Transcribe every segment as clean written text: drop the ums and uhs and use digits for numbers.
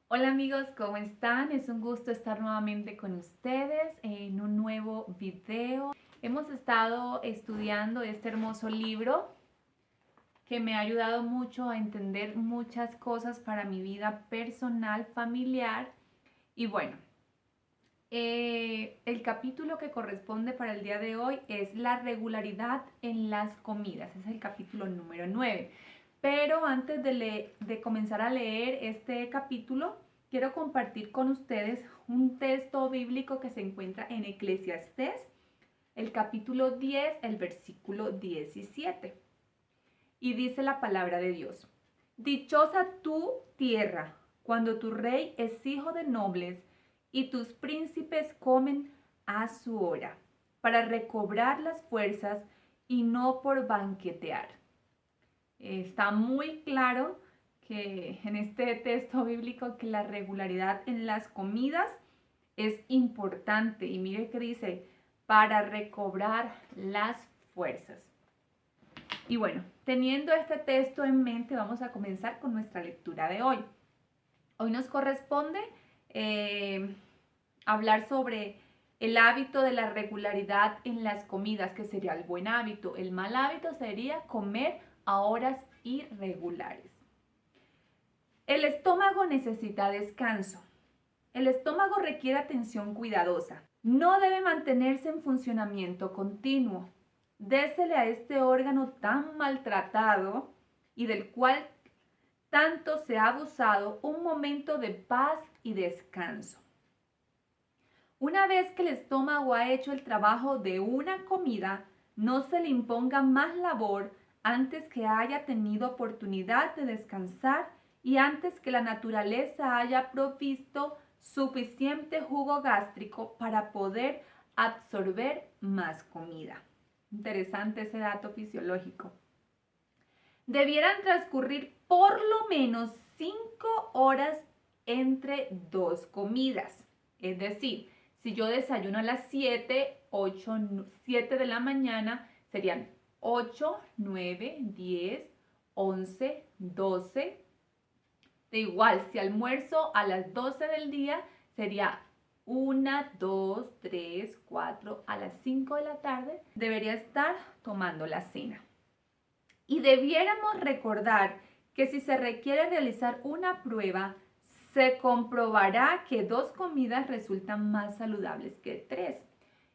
Hola amigos, ¿cómo están? Es un gusto estar nuevamente con ustedes en un nuevo video. Hemos estado estudiando este hermoso libro que me ha ayudado mucho a entender muchas cosas para mi vida personal, familiar. Y bueno, el capítulo que corresponde para el día de hoy es la regularidad en las comidas. Es el capítulo número 9. Pero antes de comenzar a leer este capítulo, quiero compartir con ustedes un texto bíblico que se encuentra en Eclesiastés, el capítulo 10, el versículo 17. Y dice la palabra de Dios: Dichosa tu tierra, cuando tu rey es hijo de nobles y tus príncipes comen a su hora, para recobrar las fuerzas y no por banquetear. Está muy claro que en este texto bíblico que la regularidad en las comidas es importante. Y mire que dice, para recobrar las fuerzas. Y bueno, teniendo este texto en mente, vamos a comenzar con nuestra lectura de hoy. Hoy nos corresponde eh, hablar sobre el hábito de la regularidad en las comidas, que sería el buen hábito. El mal hábito sería comer a horas irregulares. El estómago necesita descanso. El estómago requiere atención cuidadosa. No debe mantenerse en funcionamiento continuo. Désele a este órgano tan maltratado y del cual tanto se ha abusado un momento de paz y descanso. Una vez que el estómago ha hecho el trabajo de una comida, no se le imponga más labor antes que haya tenido oportunidad de descansar y antes que la naturaleza haya provisto suficiente jugo gástrico para poder absorber más comida. Interesante ese dato fisiológico. Debieran transcurrir por lo menos 5 horas entre dos comidas. Es decir, si yo desayuno a las 7, 8, 7 de la mañana, serían 8, 9, 10, 11, 12. De igual, si almuerzo a las 12 del día, sería 1, 2, 3, 4, a las 5 de la tarde, debería estar tomando la cena. Y debiéramos recordar que si se requiere realizar una prueba, se comprobará que 2 comidas resultan más saludables que 3.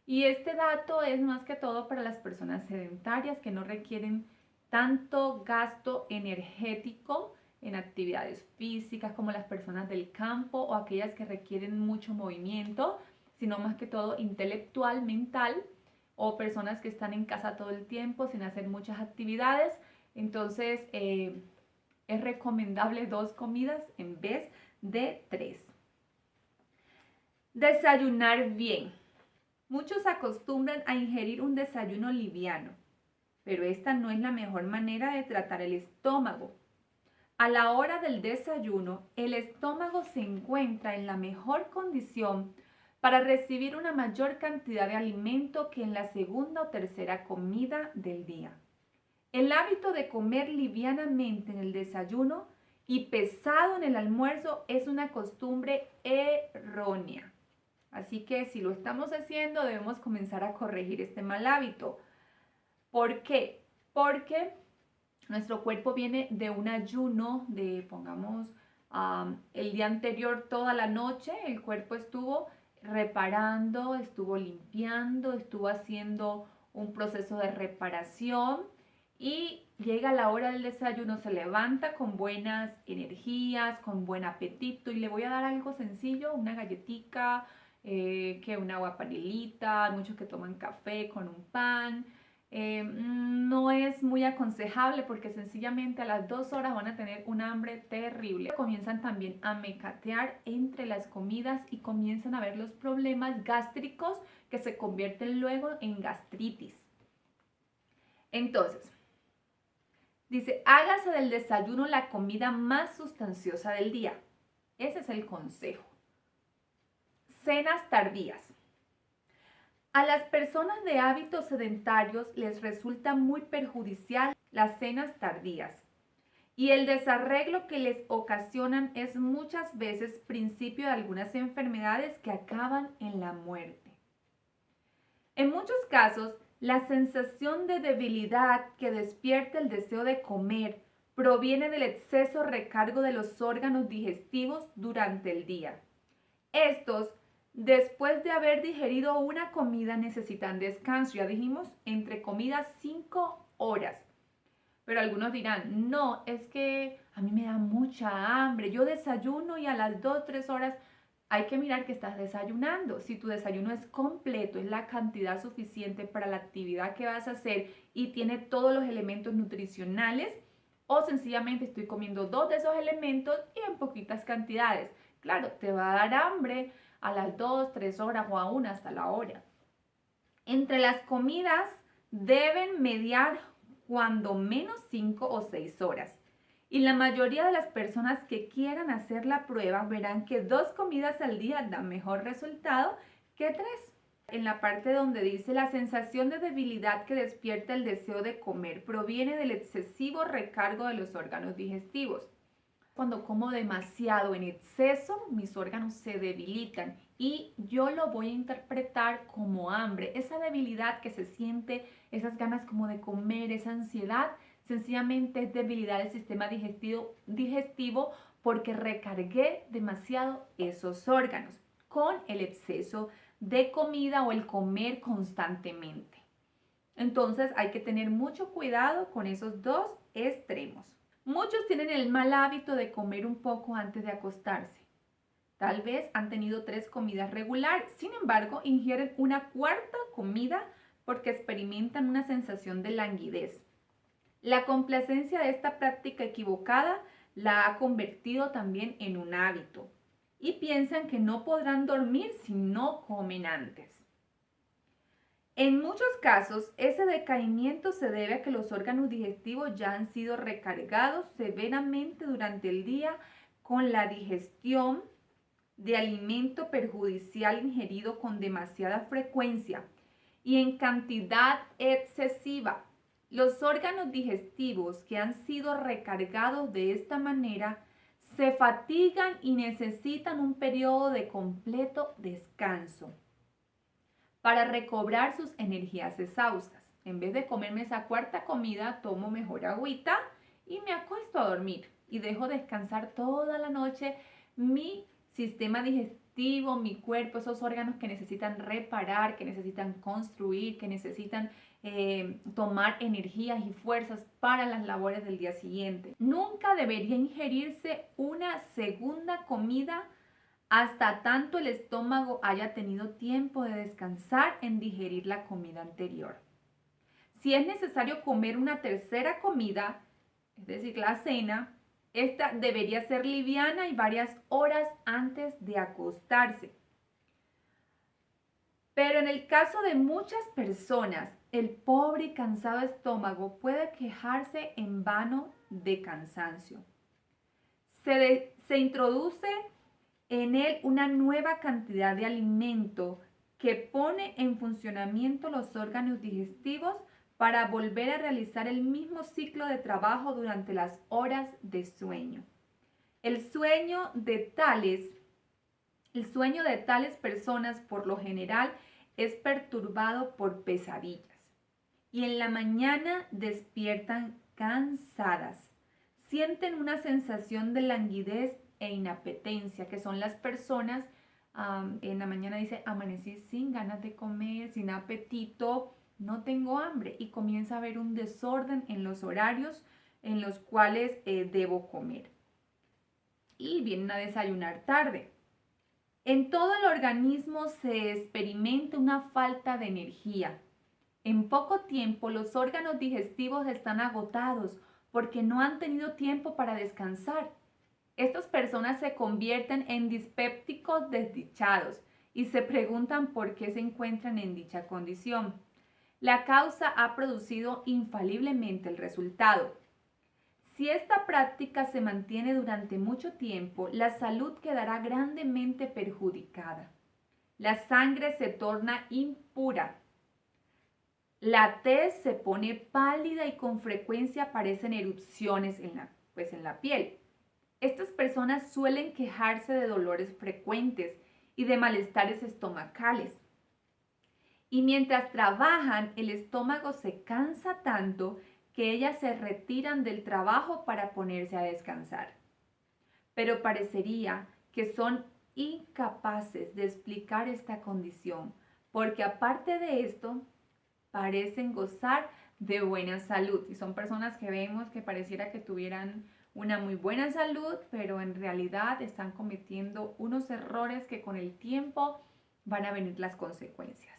Y este dato es más que todo para las personas sedentarias que no requieren tanto gasto energético en actividades físicas como las personas del campo o aquellas que requieren mucho movimiento, sino más que todo intelectual, mental, o personas que están en casa todo el tiempo sin hacer muchas actividades. Entonces es recomendable 2 comidas en vez de 3. Desayunar bien. Muchos acostumbran a ingerir un desayuno liviano, pero esta no es la mejor manera de tratar el estómago. A la hora del desayuno, el estómago se encuentra en la mejor condición para recibir una mayor cantidad de alimento que en la segunda o tercera comida del día. El hábito de comer livianamente en el desayuno y pesado en el almuerzo es una costumbre errónea. Así que si lo estamos haciendo, debemos comenzar a corregir este mal hábito. ¿Por qué? Porque nuestro cuerpo viene de un ayuno de, pongamos, el día anterior toda la noche, el cuerpo estuvo reparando, estuvo limpiando, estuvo haciendo un proceso de reparación y llega la hora del desayuno, se levanta con buenas energías, con buen apetito y le voy a dar algo sencillo, una galletita, que una agua panelita, hay muchos que toman café con un pan. No es muy aconsejable porque sencillamente a las 2 horas van a tener un hambre terrible. Comienzan también a mecatear entre las comidas y comienzan a ver los problemas gástricos que se convierten luego en gastritis. Entonces, dice, hágase del desayuno la comida más sustanciosa del día. Ese es el consejo. Cenas tardías. A las personas de hábitos sedentarios les resulta muy perjudicial las cenas tardías. y el desarreglo que les ocasionan es muchas veces principio de algunas enfermedades que acaban en la muerte. En muchos casos, la sensación de debilidad que despierta el deseo de comer proviene del exceso recargo de los órganos digestivos durante el día. Estos, después de haber digerido una comida, necesitan descanso. Ya dijimos, entre comidas 5 horas. Pero algunos dirán, no, es que a mí me da mucha hambre. Yo desayuno y a las 2, 3 horas hay que mirar que estás desayunando. Si tu desayuno es completo, es la cantidad suficiente para la actividad que vas a hacer y tiene todos los elementos nutricionales, o sencillamente estoy comiendo 2 de esos elementos y en poquitas cantidades. Claro, te va a dar hambre a las 2, 3 horas o aún hasta la hora. Entre las comidas deben mediar cuando menos 5 o 6 horas. Y la mayoría de las personas que quieran hacer la prueba verán que 2 comidas al día dan mejor resultado que 3. En la parte donde dice la sensación de debilidad que despierta el deseo de comer proviene del excesivo recargo de los órganos digestivos. Cuando como demasiado en exceso, mis órganos se debilitan y yo lo voy a interpretar como hambre. Esa debilidad que se siente, esas ganas como de comer, esa ansiedad, sencillamente es debilidad del sistema digestivo porque recargué demasiado esos órganos con el exceso de comida o el comer constantemente. Entonces hay que tener mucho cuidado con esos dos extremos. Muchos tienen el mal hábito de comer un poco antes de acostarse. Tal vez han tenido 3 comidas regulares, sin embargo, ingieren una cuarta comida porque experimentan una sensación de languidez. La complacencia de esta práctica equivocada la ha convertido también en un hábito y piensan que no podrán dormir si no comen antes. En muchos casos, ese decaimiento se debe a que los órganos digestivos ya han sido recargados severamente durante el día con la digestión de alimento perjudicial ingerido con demasiada frecuencia y en cantidad excesiva. Los órganos digestivos que han sido recargados de esta manera se fatigan y necesitan un periodo de completo descanso para recobrar sus energías exhaustas. En vez de comerme esa cuarta comida, tomo mejor agüita y me acuesto a dormir y dejo descansar toda la noche mi sistema digestivo, mi cuerpo, esos órganos que necesitan reparar, que necesitan construir, que necesitan tomar energías y fuerzas para las labores del día siguiente. Nunca debería ingerirse una segunda comida hasta tanto el estómago haya tenido tiempo de descansar en digerir la comida anterior. Si es necesario comer una tercera comida, es decir, la cena, esta debería ser liviana y varias horas antes de acostarse. Pero en el caso de muchas personas, el pobre y cansado estómago puede quejarse en vano de cansancio. Se introduce en él una nueva cantidad de alimento que pone en funcionamiento los órganos digestivos para volver a realizar el mismo ciclo de trabajo durante las horas de sueño. El sueño de tales personas por lo general es perturbado por pesadillas y en la mañana despiertan cansadas. Sienten una sensación de languidez e inapetencia, que son las personas, en la mañana dice, amanecí sin ganas de comer, sin apetito, no tengo hambre, y comienza a haber un desorden en los horarios en los cuales debo comer. Y vienen a desayunar tarde. En todo el organismo se experimenta una falta de energía. En poco tiempo los órganos digestivos están agotados porque no han tenido tiempo para descansar. Estas personas se convierten en dispépticos desdichados y se preguntan por qué se encuentran en dicha condición. La causa ha producido infaliblemente el resultado. Si esta práctica se mantiene durante mucho tiempo, la salud quedará grandemente perjudicada. La sangre se torna impura. La tez se pone pálida y con frecuencia aparecen erupciones en la pues en la piel. Estas personas suelen quejarse de dolores frecuentes y de malestares estomacales. Y mientras trabajan, el estómago se cansa tanto que ellas se retiran del trabajo para ponerse a descansar. Pero parecería que son incapaces de explicar esta condición, porque aparte de esto, parecen gozar de buena salud. Y son personas que vemos que pareciera que tuvieran una muy buena salud, pero en realidad están cometiendo unos errores que con el tiempo van a venir las consecuencias.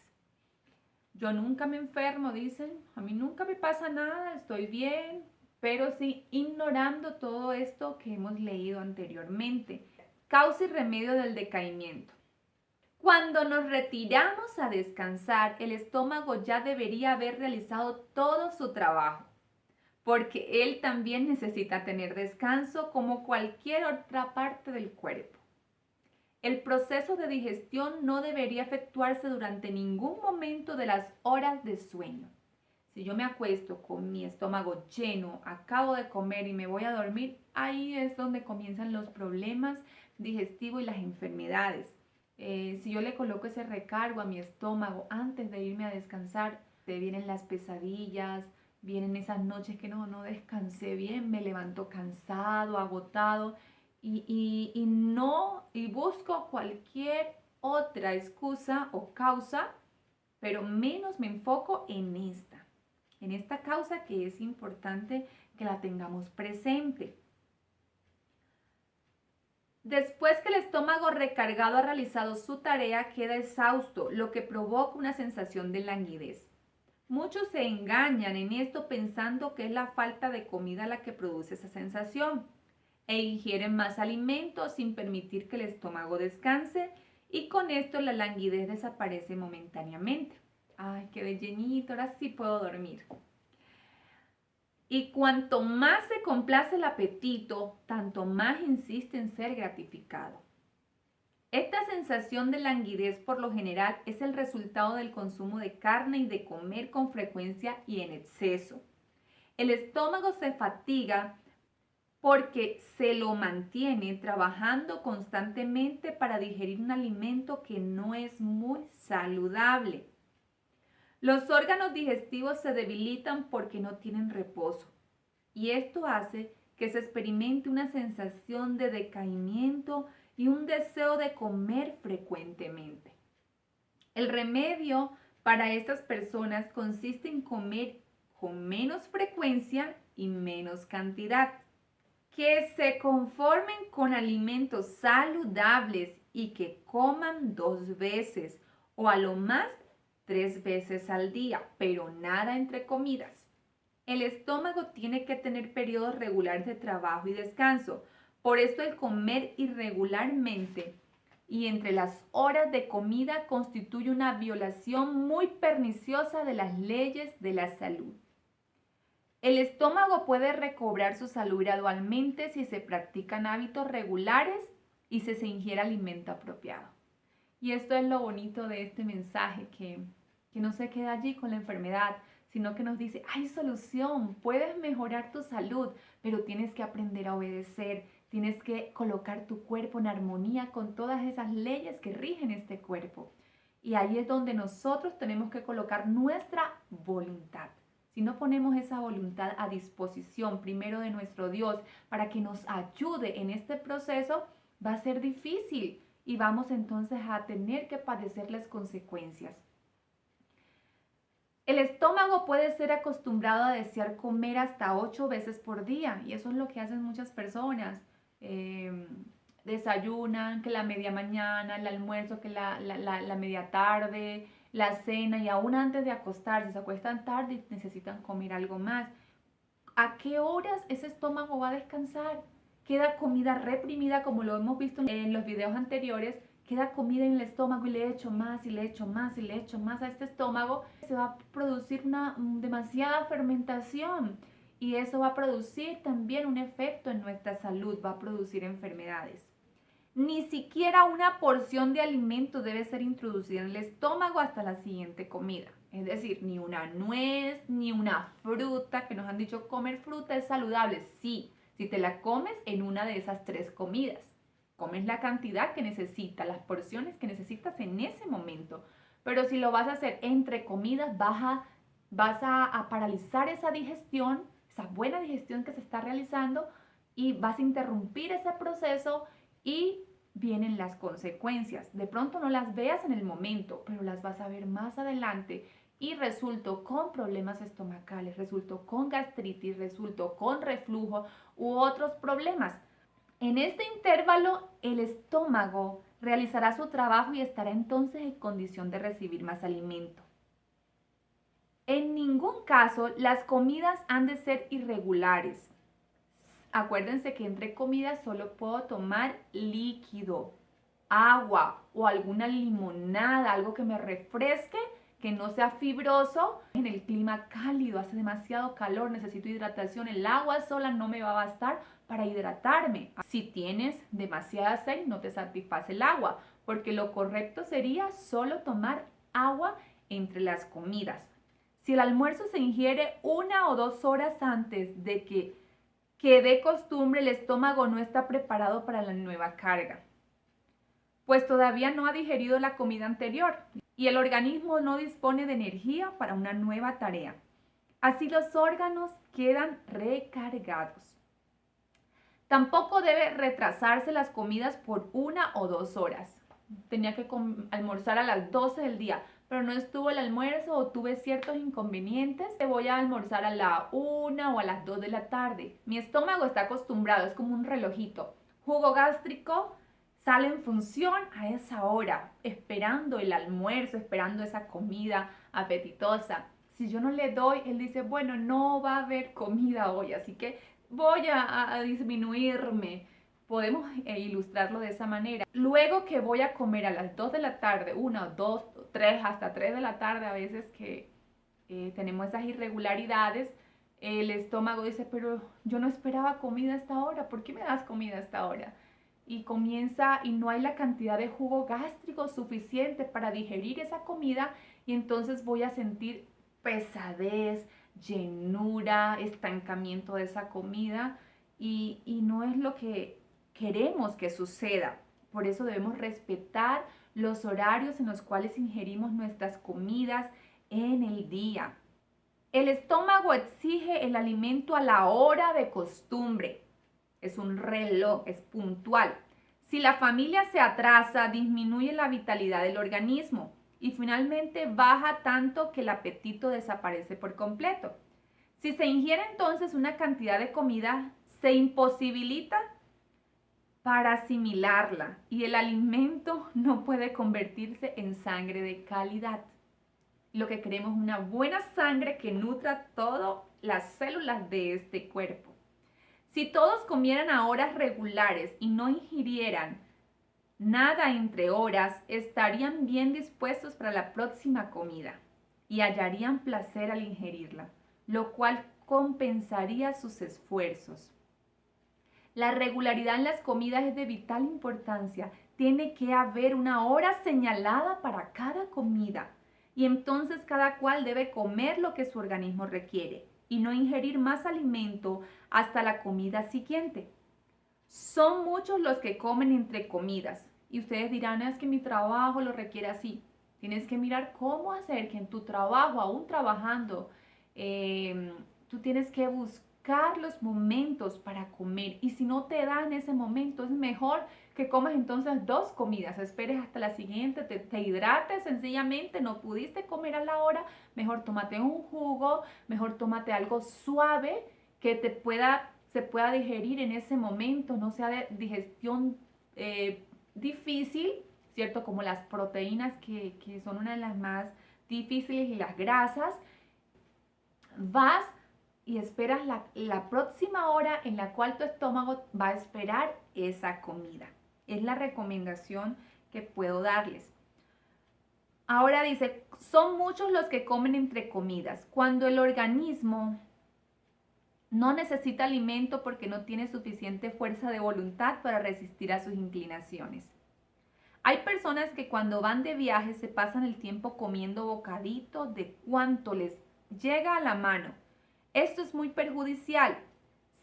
Yo nunca me enfermo, dicen, a mí nunca me pasa nada, estoy bien, pero sí ignorando todo esto que hemos leído anteriormente. Causa y remedio del decaimiento. Cuando nos retiramos a descansar, el estómago ya debería haber realizado todo su trabajo, porque él también necesita tener descanso como cualquier otra parte del cuerpo. El proceso de digestión no debería efectuarse durante ningún momento de las horas de sueño. Si yo me acuesto con mi estómago lleno, acabo de comer y me voy a dormir, ahí es donde comienzan los problemas digestivos y las enfermedades. Si yo le coloco ese recargo a mi estómago antes de irme a descansar, vienen las pesadillas, vienen esas noches que no descansé bien, me levanto cansado, agotado y busco cualquier otra excusa o causa, pero menos me enfoco en esta causa que es importante que la tengamos presente. Después que el estómago recargado ha realizado su tarea, queda exhausto, lo que provoca una sensación de languidez. Muchos se engañan en esto pensando que es la falta de comida la que produce esa sensación e ingieren más alimentos sin permitir que el estómago descanse y con esto la languidez desaparece momentáneamente. Ay, quedé llenito, ahora sí puedo dormir. Y cuanto más se complace el apetito, tanto más insiste en ser gratificado. Esta sensación de languidez por lo general es el resultado del consumo de carne y de comer con frecuencia y en exceso. El estómago se fatiga porque se lo mantiene trabajando constantemente para digerir un alimento que no es muy saludable. Los órganos digestivos se debilitan porque no tienen reposo y esto hace que se experimente una sensación de decaimiento y un deseo de comer frecuentemente. El remedio para estas personas consiste en comer con menos frecuencia y menos cantidad. Que se conformen con alimentos saludables y que coman 2 veces o a lo más 3 veces al día, pero nada entre comidas. El estómago tiene que tener periodos regulares de trabajo y descanso. Por esto el comer irregularmente y entre las horas de comida constituye una violación muy perniciosa de las leyes de la salud. El estómago puede recobrar su salud gradualmente si se practican hábitos regulares y si se ingiere alimento apropiado. Y esto es lo bonito de este mensaje, que no se queda allí con la enfermedad, sino que nos dice, hay solución, puedes mejorar tu salud, pero tienes que aprender a obedecer, tienes que colocar tu cuerpo en armonía con todas esas leyes que rigen este cuerpo. Y ahí es donde nosotros tenemos que colocar nuestra voluntad. Si no ponemos esa voluntad a disposición primero de nuestro Dios para que nos ayude en este proceso, va a ser difícil y vamos entonces a tener que padecer las consecuencias. El estómago puede ser acostumbrado a desear comer hasta 8 veces por día y eso es lo que hacen muchas personas. Desayunan, que la media mañana, el almuerzo, que la media tarde, la cena y aún antes de acostarse, se acuestan tarde y necesitan comer algo más. ¿A qué horas ese estómago va a descansar? Queda comida reprimida, como lo hemos visto en los videos anteriores, queda comida en el estómago y le echo más y le echo más y le echo más a este estómago, se va a producir una demasiada fermentación y eso va a producir también un efecto en nuestra salud, va a producir enfermedades. Ni siquiera una porción de alimento debe ser introducida en el estómago hasta la siguiente comida. Es decir, ni una nuez, ni una fruta, que nos han dicho comer fruta es saludable. Sí, Si te la comes en una de esas 3 comidas, comes la cantidad que necesitas, las porciones que necesitas en ese momento. Pero si lo vas a hacer entre comidas, vas a paralizar esa digestión, esa buena digestión que se está realizando, y vas a interrumpir ese proceso y vienen las consecuencias. De pronto no las veas en el momento, pero las vas a ver más adelante y resultó con problemas estomacales, resultó con gastritis, resultó con reflujo u otros problemas. En este intervalo, el estómago realizará su trabajo y estará entonces en condición de recibir más alimento. En ningún caso las comidas han de ser irregulares. Acuérdense que entre comidas solo puedo tomar líquido, agua o alguna limonada, algo que me refresque, que no sea fibroso. En el clima cálido, hace demasiado calor, necesito hidratación. El agua sola no me va a bastar para hidratarme. Si tienes demasiada sed, no te satisface el agua, porque lo correcto sería solo tomar agua entre las comidas. Si el almuerzo se ingiere 1 o 2 horas antes de que de costumbre, el estómago no está preparado para la nueva carga, pues todavía no ha digerido la comida anterior y el organismo no dispone de energía para una nueva tarea. Así los órganos quedan recargados. Tampoco debe retrasarse las comidas por 1 o 2 horas. Tenía que almorzar a las 12 del día, pero no estuvo el almuerzo o tuve ciertos inconvenientes, te voy a almorzar a la 1 o a las 2 de la tarde. Mi estómago está acostumbrado, es como un relojito. Jugo gástrico sale en función a esa hora, esperando el almuerzo, esperando esa comida apetitosa. Si yo no le doy, él dice, bueno, no va a haber comida hoy, así que voy a disminuirme. Podemos ilustrarlo de esa manera. Luego que voy a comer a las 2 de la tarde, 1, 2, 3, hasta 3 de la tarde, a veces que tenemos esas irregularidades, el estómago dice, pero yo no esperaba comida a esta hora, ¿por qué me das comida a esta hora? Y comienza y no hay la cantidad de jugo gástrico suficiente para digerir esa comida y entonces voy a sentir pesadez, llenura, estancamiento de esa comida y no es lo que queremos que suceda. Por eso debemos respetar los horarios en los cuales ingerimos nuestras comidas en el día. El estómago exige el alimento a la hora de costumbre. Es un reloj, es puntual. Si la familia se atrasa, disminuye la vitalidad del organismo y finalmente baja tanto que el apetito desaparece por completo. Si se ingiere entonces una cantidad de comida, se imposibilita para asimilarla y el alimento no puede convertirse en sangre de calidad. Lo que queremos es una buena sangre que nutra todas las células de este cuerpo. Si todos comieran a horas regulares y no ingirieran nada entre horas, estarían bien dispuestos para la próxima comida y hallarían placer al ingerirla, lo cual compensaría sus esfuerzos. La regularidad en las comidas es de vital importancia. Tiene que haber una hora señalada para cada comida y entonces cada cual debe comer lo que su organismo requiere y no ingerir más alimento hasta la comida siguiente. Son muchos los que comen entre comidas y ustedes dirán, es que mi trabajo lo requiere así. Tienes que mirar cómo hacer que en tu trabajo, aún trabajando, tú tienes que buscar los momentos para comer y si no te da en ese momento es mejor que comas entonces 2 comidas, esperes hasta la siguiente, te hidrates sencillamente, no pudiste comer a la hora, mejor tómate un jugo, mejor tómate algo suave que se pueda digerir en ese momento, no sea de digestión difícil, ¿cierto? Como las proteínas que son una de las más difíciles y las grasas. Vas y esperas la próxima hora en la cual tu estómago va a esperar esa comida. Es la recomendación que puedo darles. Ahora dice, son muchos los que comen entre comidas. Cuando el organismo no necesita alimento porque no tiene suficiente fuerza de voluntad para resistir a sus inclinaciones. Hay personas que cuando van de viaje se pasan el tiempo comiendo bocaditos de cuanto les llega a la mano. Esto es muy perjudicial.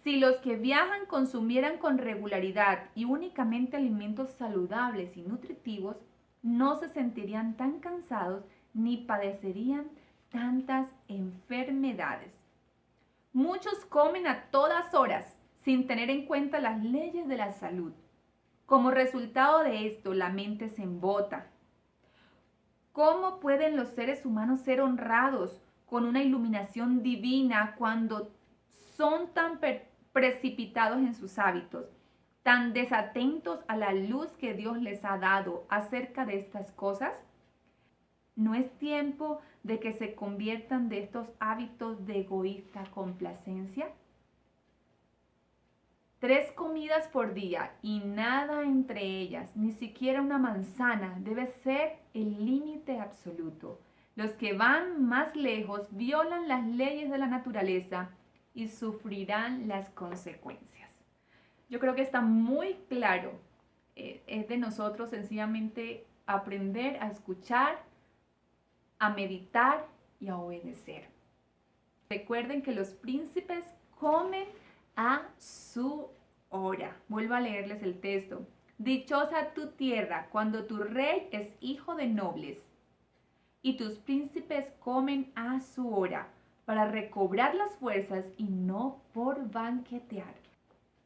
Si los que viajan consumieran con regularidad y únicamente alimentos saludables y nutritivos, no se sentirían tan cansados ni padecerían tantas enfermedades. Muchos comen a todas horas sin tener en cuenta las leyes de la salud. Como resultado de esto, la mente se embota. ¿Cómo pueden los seres humanos ser honrados con una iluminación divina cuando son tan precipitados en sus hábitos, tan desatentos a la luz que Dios les ha dado acerca de estas cosas? ¿No es tiempo de que se conviertan de estos hábitos de egoísta complacencia? 3 comidas por día y nada entre ellas, ni siquiera una manzana, debe ser el límite absoluto. Los que van más lejos violan las leyes de la naturaleza y sufrirán las consecuencias. Yo creo que está muy claro. Es de nosotros sencillamente aprender a escuchar, a meditar y a obedecer. Recuerden que los príncipes comen a su hora. Vuelvo a leerles el texto. Dichosa tu tierra cuando tu rey es hijo de nobles y tus príncipes comen a su hora para recobrar las fuerzas y no por banquetear.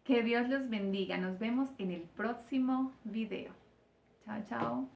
Que Dios los bendiga. Nos vemos en el próximo video. Chao, chao.